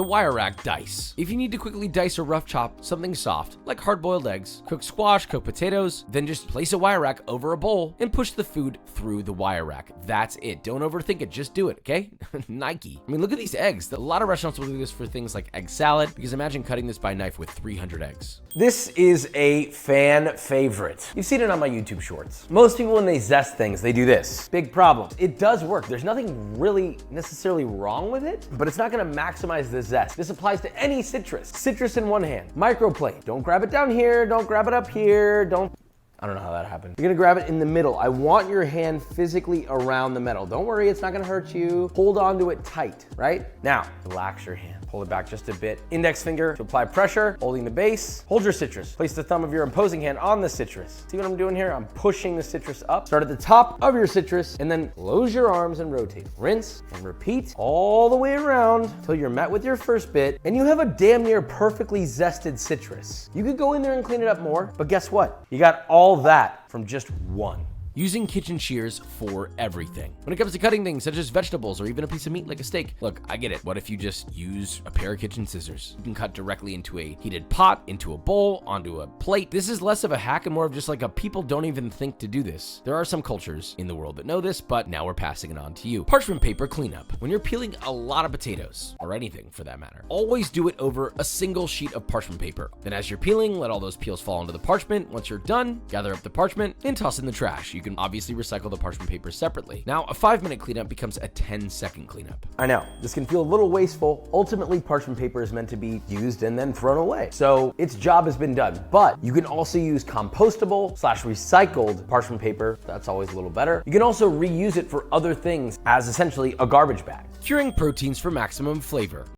The wire rack dice. If you need to quickly dice or rough chop something soft, like hard-boiled eggs, cooked squash, cooked potatoes, then just place a wire rack over a bowl and push the food through the wire rack. That's it. Don't overthink it. Just do it, okay? Nike. I mean, look at these eggs. A lot of restaurants will do this for things like egg salad, because imagine cutting this by knife with 300 eggs. This is a fan favorite. You've seen it on my YouTube shorts. Most people, when they zest things, they do this. Big problem. It does work. There's nothing really necessarily wrong with it, but it's not gonna maximize the zest. This applies to any citrus. Citrus in one hand. Microplate. Don't grab it down here. Don't grab it up here. I don't know how that happened. You're gonna grab it in the middle. I want your hand physically around the metal. Don't worry, it's not gonna hurt you. Hold on to it tight, right? Now, relax your hand. Pull it back just a bit. Index finger to apply pressure, holding the base. Hold your citrus. Place the thumb of your opposing hand on the citrus. See what I'm doing here? I'm pushing the citrus up. Start at the top of your citrus and then close your arms and rotate. Rinse and repeat all the way around until you're met with your first bit and you have a damn near perfectly zested citrus. You could go in there and clean it up more, but guess what? You got all that from just one. Using kitchen shears for everything. When it comes to cutting things such as vegetables or even a piece of meat like a steak. Look, I get it. What if you just use a pair of kitchen scissors? You can cut directly into a heated pot, into a bowl, onto a plate. This is less of a hack and more of just like a people don't even think to do this. There are some cultures in the world that know this, but now we're passing it on to you. Parchment paper cleanup. When you're peeling a lot of potatoes, or anything for that matter, always do it over a single sheet of parchment paper. Then as you're peeling, let all those peels fall onto the parchment. Once you're done, gather up the parchment and toss in the trash. You can obviously recycle the parchment paper separately. Now, a 5-minute cleanup becomes a 10-second cleanup. I know, this can feel a little wasteful. Ultimately, parchment paper is meant to be used and then thrown away. So its job has been done, but you can also use compostable/recycled parchment paper. That's always a little better. You can also reuse it for other things as essentially a garbage bag. Curing proteins for maximum flavor.